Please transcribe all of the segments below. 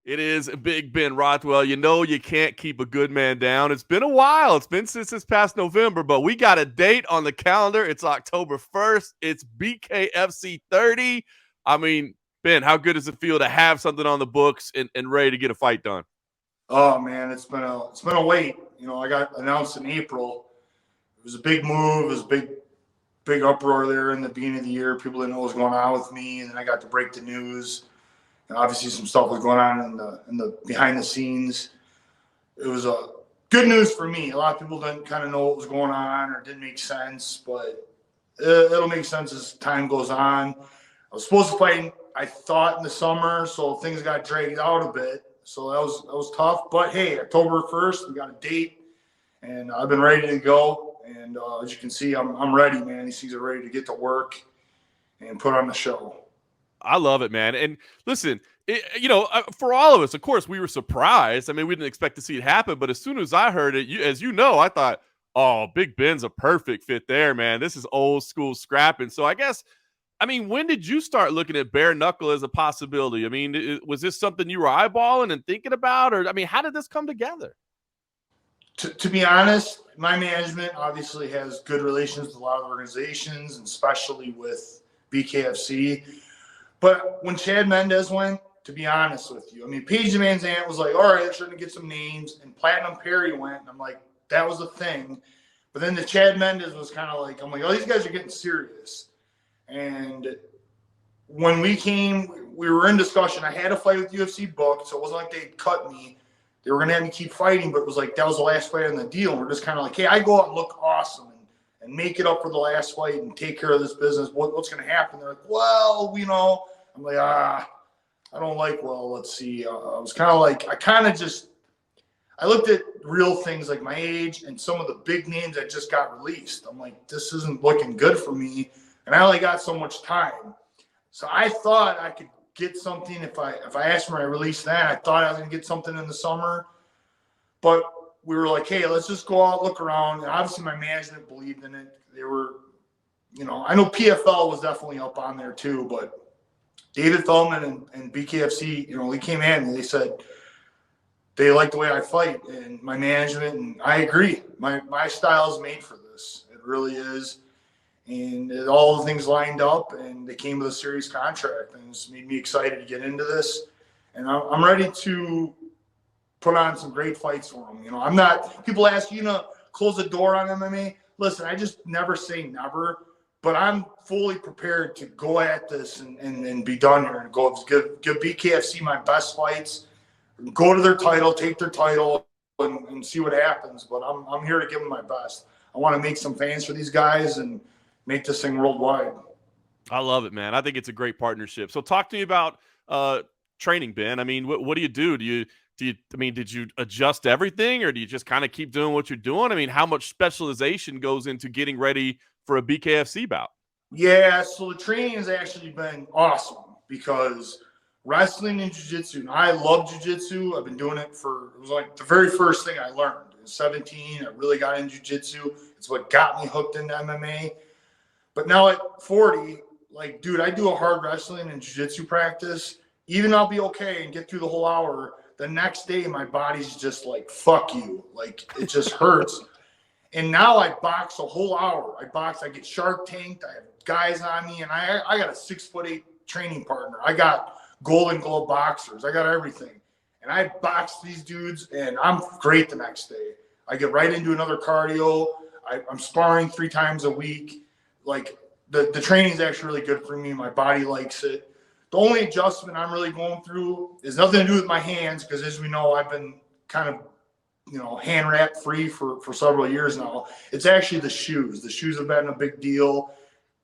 It is Big Ben Rothwell. You know you can't keep a good man down. It's been a while. It's been since this past November, but we got a date on the calendar. It's October 1st. It's BKFC 30. I mean, Ben, how good does it feel to have something on the books and ready to get a fight done? Oh man, it's been a wait. I got announced in April. It was a big move. It was a big uproar there in the beginning of the year. People didn't know what was going on with me, and then I got to break the news. And obviously, some stuff was going on in the behind the scenes. It was good news for me. A lot of people didn't kind of know what was going on or didn't make sense, but it'll make sense as time goes on. I was supposed to fight, I thought, in the summer, so things got dragged out a bit. So that was tough. But hey, October 1st, we got a date, and I've been ready to go. And as you can see, I'm ready, man. These things are ready to get to work and put on the show. I love it, man. And listen, for all of us, of course, we were surprised. I mean, we didn't expect to see it happen, but as soon as I heard it, as you know, I thought, oh, Big Ben's a perfect fit there, man. This is old school scrapping. So I mean, when did you start looking at bare knuckle as a possibility? I mean, was this something you were eyeballing and thinking about? Or, I mean, how did this come together? To be honest, my management obviously has good relations with a lot of organizations, and especially with BKFC. But when Chad Mendez went, to be honest with you, I mean, Paige Van Zant was like, all right, I'm starting to get some names. And Platinum Perry went, and I'm like, that was a thing. But then the Chad Mendez was kind of like, I'm like, oh, these guys are getting serious. And when we were in discussion. I had a fight with UFC booked, so it wasn't like they'd cut me. They were going to have me keep fighting, but it was like that was the last fight on the deal. And we're just kind of like, hey, I go out and look awesome and make it up for the last fight and take care of this business. What's going to happen? They're like, well, I'm like, I don't like, well, let's see. I was kind of like, I looked at real things like my age and some of the big names that just got released. I'm like, this isn't looking good for me. And I only got so much time. So I thought I could get something if I asked for my release then. I thought I was going to get something in the summer. But we were like, hey, let's just go out, look around. And obviously my management believed in it. They were, I know PFL was definitely up on there too, but David Feldman and BKFC, they came in and they said they like the way I fight and my management, and I agree. My style is made for this. It really is. And all the things lined up, and they came with a serious contract, and it's made me excited to get into this. And I'm ready to put on some great fights for them. I'm not. People ask close the door on MMA. Listen, I just never say never, but I'm fully prepared to go at this and be done here and go give BKFC my best fights, go to their title, take their title, and see what happens. But I'm here to give them my best. I want to make some fans for these guys and make this thing worldwide. I love it, man. I think it's a great partnership. So talk to me about training, Ben. I mean, what do you do? Did you adjust everything, or do you just kind of keep doing what you're doing? I mean, how much specialization goes into getting ready for a BKFC bout? Yeah, so the training has actually been awesome because wrestling and jiu-jitsu, and I love jiu-jitsu. I've been doing it it was like the very first thing I learned. At 17, I really got into jiu-jitsu. It's what got me hooked into MMA. But now at 40, like, dude, I do a hard wrestling and jiu-jitsu practice. Even I'll be okay and get through the whole hour. The next day, my body's just like, fuck you. Like, it just hurts. And now I box a whole hour. I get Shark Tanked. I have guys on me, and I got a 6'8" training partner. I got Golden Glove boxers. I got everything. And I box these dudes, and I'm great the next day. I get right into another cardio. I'm sparring 3 times a week. Like, the training is actually really good for me. My body likes it. The only adjustment I'm really going through is nothing to do with my hands, because as we know, I've been kind of, hand wrap free for several years now. It's actually the shoes. The shoes have been a big deal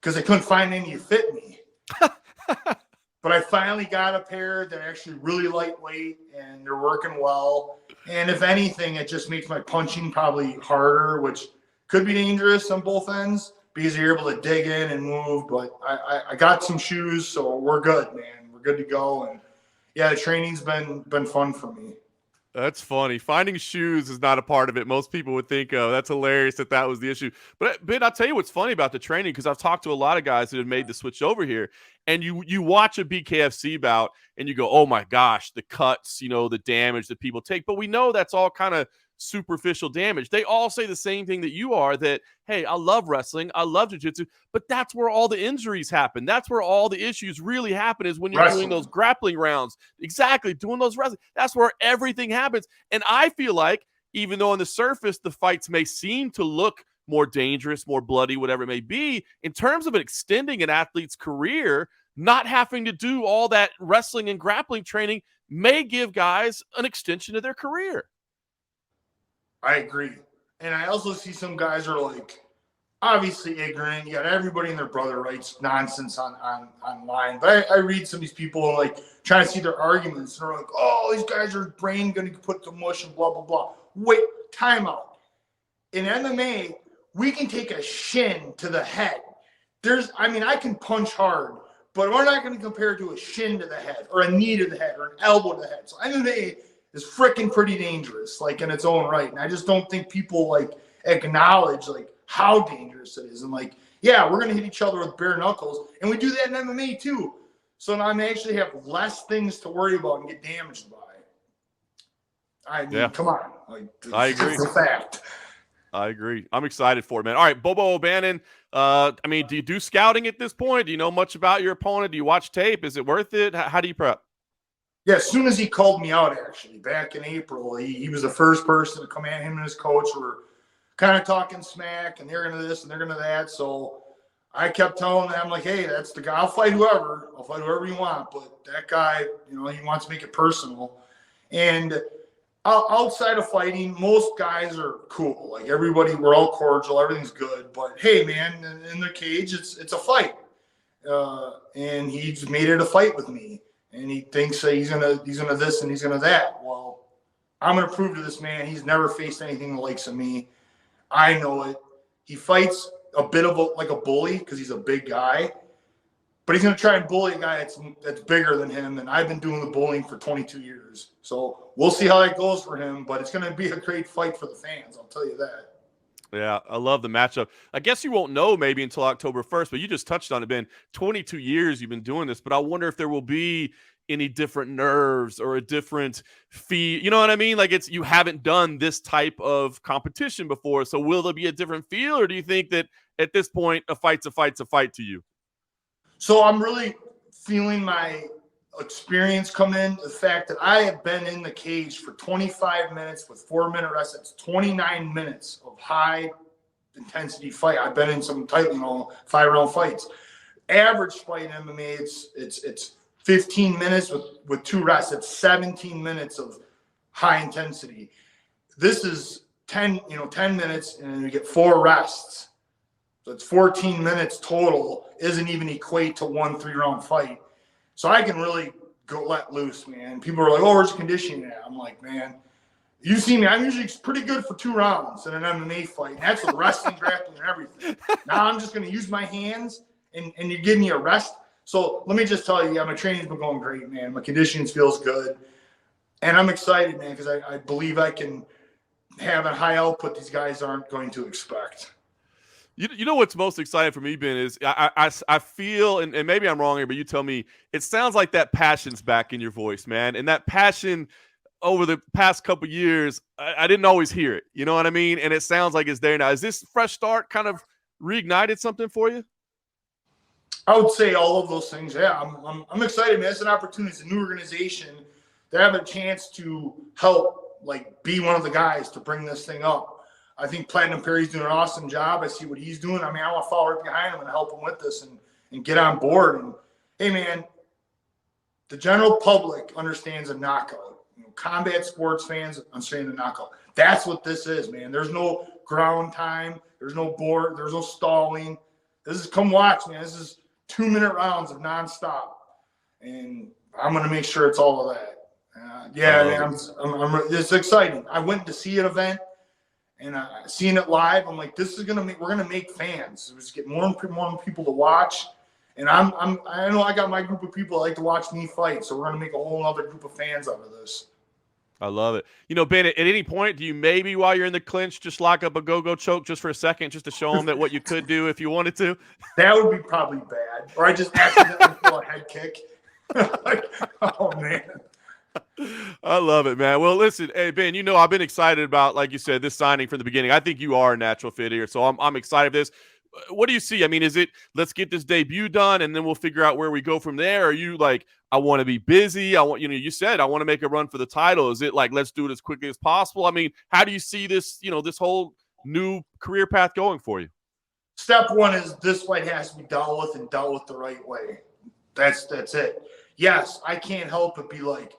because I couldn't find any to fit me. But I finally got a pair that are actually really lightweight, and they're working well. And if anything, it just makes my punching probably harder, which could be dangerous on both ends, because you're able to dig in and move. But I got some shoes, so we're good, man. We're good to go. And yeah, the training's been fun for me. That's funny. Finding shoes is not a part of it. Most people would think, oh, that's hilarious that was the issue. But Ben, I'll tell you what's funny about the training, because I've talked to a lot of guys that have made the switch over here, and you watch a BKFC bout and you go, oh my gosh, the cuts, the damage that people take. But we know that's all kind of superficial damage. They all say the same thing that you are, that, hey, I love wrestling, I love jiu-jitsu, but that's where all the injuries happen. That's where all the issues really happen, is when you're doing those grappling rounds. Exactly, doing those wrestling. That's where everything happens. And I feel like, even though on the surface the fights may seem to look more dangerous, more bloody, whatever it may be, in terms of extending an athlete's career, not having to do all that wrestling and grappling training may give guys an extension of their career. I agree. And I also see some guys are like, obviously ignorant. You got everybody and their brother writes nonsense online. But I read some of these people and like trying to see their arguments. And they're like, oh, these guys are brain going to put the mush and blah, blah, blah. Wait, time out. In MMA, we can take a shin to the head. I can punch hard, but we're not going to compare it to a shin to the head or a knee to the head or an elbow to the head. So MMA is freaking pretty dangerous, like in its own right. And I just don't think people like acknowledge like how dangerous it is. And like, yeah, we're going to hit each other with bare knuckles. And we do that in MMA too. So now I actually have less things to worry about and get damaged by. I mean, come on. Like, I agree. It's a fact. I agree. I'm excited for it, man. All right, Bobo O'Bannon. Do you do scouting at this point? Do you know much about your opponent? Do you watch tape? Is it worth it? How do you prep? Yeah, as soon as he called me out, actually, back in April, he was the first person to come at. Him and his coach were kind of talking smack, and they're going to this and they're going to that. So I kept telling them, like, hey, that's the guy. I'll fight whoever. I'll fight whoever you want. But that guy, he wants to make it personal. And outside of fighting, most guys are cool. Like everybody, we're all cordial. Everything's good. But hey, man, in the cage, it's a fight. And he's made it a fight with me. And he thinks that he's gonna this and he's gonna that. Well, I'm gonna prove to this man he's never faced anything the likes of me. I know it. He fights a bit of like a bully because he's a big guy, but he's gonna try and bully a guy that's bigger than him. And I've been doing the bullying for 22 years, so we'll see how that goes for him. But it's gonna be a great fight for the fans. I'll tell you that. Yeah, I love the matchup. I guess you won't know maybe until October 1st, but you just touched on it, Ben. 22 years you've been doing this, but I wonder if there will be any different nerves or a different feel. You know what I mean? Like you haven't done this type of competition before, so will there be a different feel, or do you think that at this point a fight's a fight to you? So I'm really feeling my experience come in. The fact that I have been in the cage for 25 minutes with 4-minute rest. It's 29 minutes of high intensity fight. I've been in some tight, 5-round fights. Average fight in MMA, it's 15 minutes with 2 rests. It's 17 minutes of high intensity. This is 10 minutes, and you get 4 rests. So it's 14 minutes total. Isn't even equate to 1 3-round fight. So I can really go let loose, man. People are like, oh, where's the conditioning at? I'm like, man, you see me. I'm usually pretty good for 2 rounds in an MMA fight. And that's with wrestling, grappling, and everything. Now I'm just going to use my hands, and you give me a rest. So let me just tell you, my training's been going great, man. My conditioning feels good. And I'm excited, man, because I believe I can have a high output these guys aren't going to expect. You know what's most exciting for me, Ben, is I feel, and maybe I'm wrong here, but you tell me, it sounds like that passion's back in your voice, man. And that passion over the past couple years, I didn't always hear it. You know what I mean? And it sounds like it's there now. Is this fresh start kind of reignited something for you? I would say all of those things. Yeah, I'm excited, man. It's an opportunity. It's a new organization to have a chance to help, like, be one of the guys to bring this thing up. I think Platinum Perry's doing an awesome job. I see what he's doing. I mean, I want to follow right behind him and help him with this and get on board. And, hey, man, the general public understands a knockout. Combat sports fans understand a knockout. That's what this is, man. There's no ground time. There's no board. There's no stalling. This is come watch, man. This is 2-minute rounds of nonstop. And I'm going to make sure it's all of that. Man, it's exciting. I went to see an event. And seeing it live, I'm like, we're gonna make fans. Let's get more and more people to watch. And I know I got my group of people that like to watch me fight, so we're gonna make a whole other group of fans out of this. I love it. You know, Ben, at any point, do you maybe while you're in the clinch just lock up a go-go choke just for a second, just to show them that what you could do if you wanted to? That would be probably bad. Or I just accidentally pull a head kick. Like, oh, man. I love it, man. Well, listen, hey, Ben, you know I've been excited about, like you said, this signing from the beginning. I think you are a natural fit here, so I'm excited for this. What do you see? I mean, is it let's get this debut done and then we'll figure out where we go from there? Are you like, I want to be busy? I want, you said I want to make a run for the title. Is it like, let's do it as quickly as possible? I mean, how do you see this, this whole new career path going for you? Step one is this fight has to be dealt with and dealt with the right way. That's it. Yes, I can't help but be like,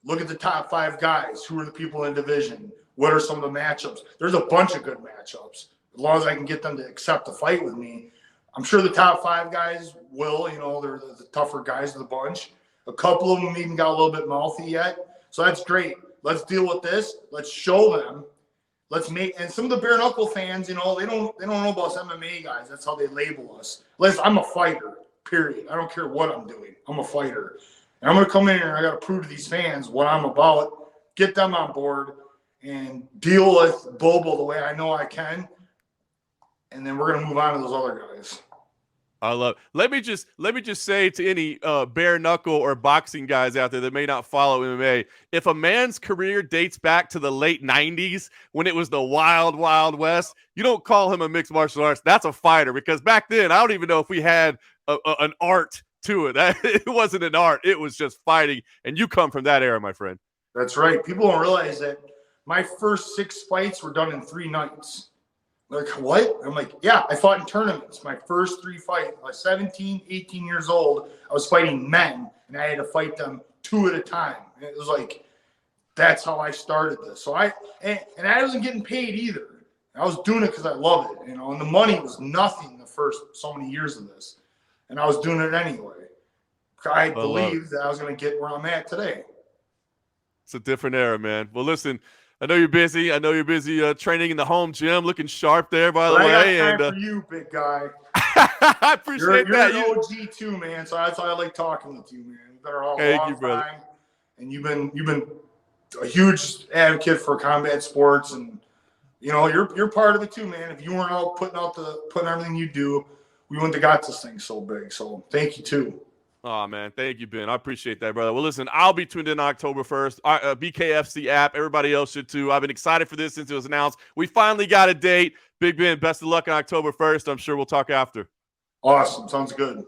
look at the top 5 guys. Who are the people in the division? What are some of the matchups? There's a bunch of good matchups. As long as I can get them to accept the fight with me, I'm sure the top 5 guys will. They're the tougher guys of the bunch. A couple of them even got a little bit mouthy yet. So that's great. Let's deal with this. Let's show them. And some of the bare knuckle fans, they don't know about us MMA guys. That's how they label us. I'm a fighter, period. I don't care what I'm doing. I'm a fighter. And I'm going to come in here and I got to prove to these fans what I'm about, get them on board, and deal with Bobo the way I know I can. And then we're going to move on to those other guys. I love it. Let me just say to any bare knuckle or boxing guys out there that may not follow MMA, if a man's career dates back to the late 90s when it was the wild, wild west, you don't call him a mixed martial arts. That's a fighter, because back then, I don't even know if we had an art to it. It wasn't an art. It was just fighting. And you come from that era, my friend. That's right. People don't realize that my first 6 fights were done in 3 nights. Like, what? I'm like, yeah, I fought in tournaments. My first 3 fights, I was 17, 18 years old. I was fighting men, and I had to fight them 2 at a time. And it was like, that's how I started this. So I wasn't getting paid either. I was doing it because I love it, and the money was nothing the first so many years of this. And I was doing it anyway. I believed that I was going to get where I'm at today. It's a different era, man. Well, listen, I know you're busy. Training in the home gym, looking sharp there, by the way. I got time for you, big guy. I appreciate that. You're an OG too, man. So that's why I like talking with you, man. You've been around a long time, and you've been a huge advocate for combat sports, and you're part of it too, man. If you weren't out putting everything you do, we wouldn't have got this thing so big. So thank you too. Oh, man. Thank you, Ben. I appreciate that, brother. Well, listen, I'll be tuned in October 1st. BKFC app. Everybody else should, too. I've been excited for this since it was announced. We finally got a date. Big Ben, best of luck on October 1st. I'm sure we'll talk after. Awesome. Sounds good.